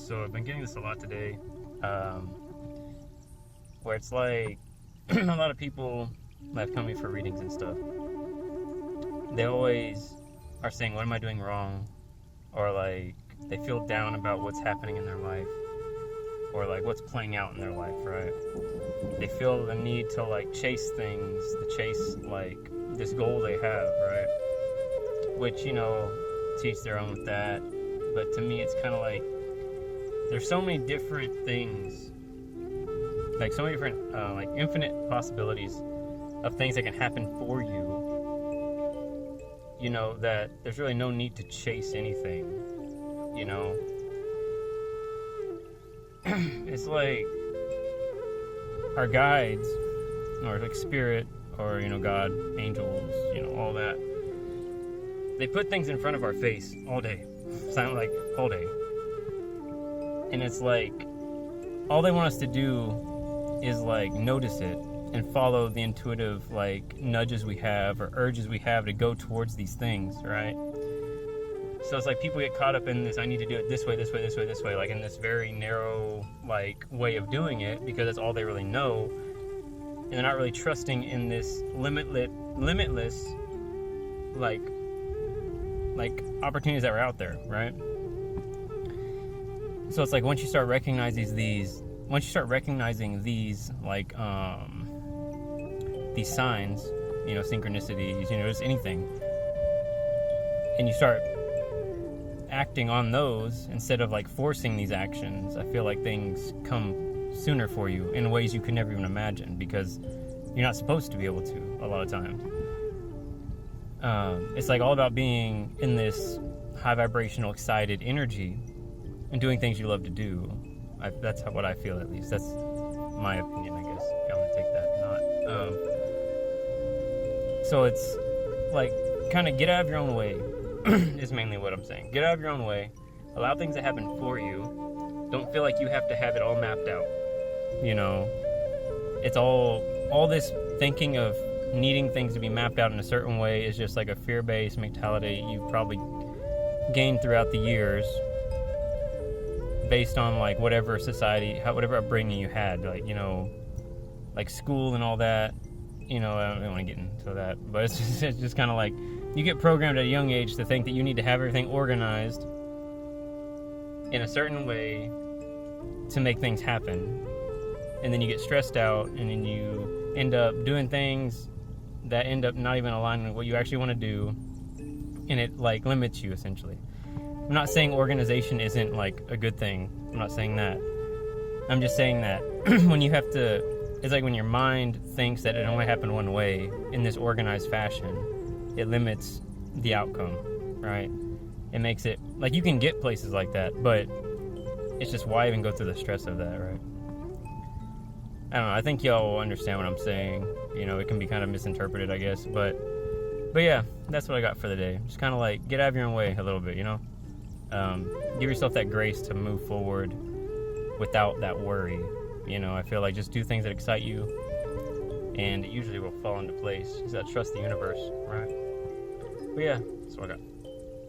So I've been getting this a lot today, where it's like a lot of people that have come to me for readings and stuff, they always are saying, what am I doing wrong? Or like, they feel down about what's happening in their life, or like what's playing out in their life, right? They feel the need to like chase things, to chase like this goal they have, right? Which, teach their own with that. But to me, it's kind of like there's so many different things, like so many different, like infinite possibilities of things that can happen for you, that there's really no need to chase anything, It's like our guides, or like spirit, or, God, angels, all that. They put things in front of our face all day. Sound like all day. And it's like all they want us to do is like notice it and follow the intuitive like nudges we have or urges we have to go towards these things, right? So it's like people get caught up in this, I need to do it this way, this way, this way, this way, like in this very narrow like way of doing it because that's all they really know. And they're not really trusting in this limitless like opportunities that were out there, right? So it's like once you start recognizing these like these signs, synchronicities, just anything, and you start acting on those instead of like forcing these actions, I feel like things come sooner for you in ways you could never even imagine because you're not supposed to be able to a lot of times. It's like all about being in this high vibrational, excited energy and doing things you love to do. That's what I feel, at least. That's my opinion, I guess. If y'all want to take that or not. So it's like kind of get out of your own way is mainly what I'm saying. Get out of your own way. Allow things to happen for you. Don't feel like you have to have it all mapped out. It's all this thinking of needing things to be mapped out in a certain way is just like a fear-based mentality you've probably gained throughout the years based on like whatever society, whatever upbringing you had, like school and all that. I don't want to get into that, but it's just kind of like you get programmed at a young age to think that you need to have everything organized in a certain way to make things happen, and then you get stressed out, and then you end up doing things that end up not even aligning with what you actually want to do, and it like limits you essentially. I'm not saying organization isn't like a good thing. I'm not saying that. I'm just saying that when you have to, it's like when your mind thinks that it only happened one way in this organized fashion, it limits the outcome, right? It makes it like you can get places like that, but it's just why even go through the stress of that, right? I don't know. I think y'all will understand what I'm saying. It can be kind of misinterpreted, I guess, but yeah, that's what I got for the day. Just kind of like get out of your own way a little bit, give yourself that grace to move forward without that worry. I feel like just do things that excite you, and it usually will fall into place. Just gotta trust the universe, right? But yeah, that's what I got.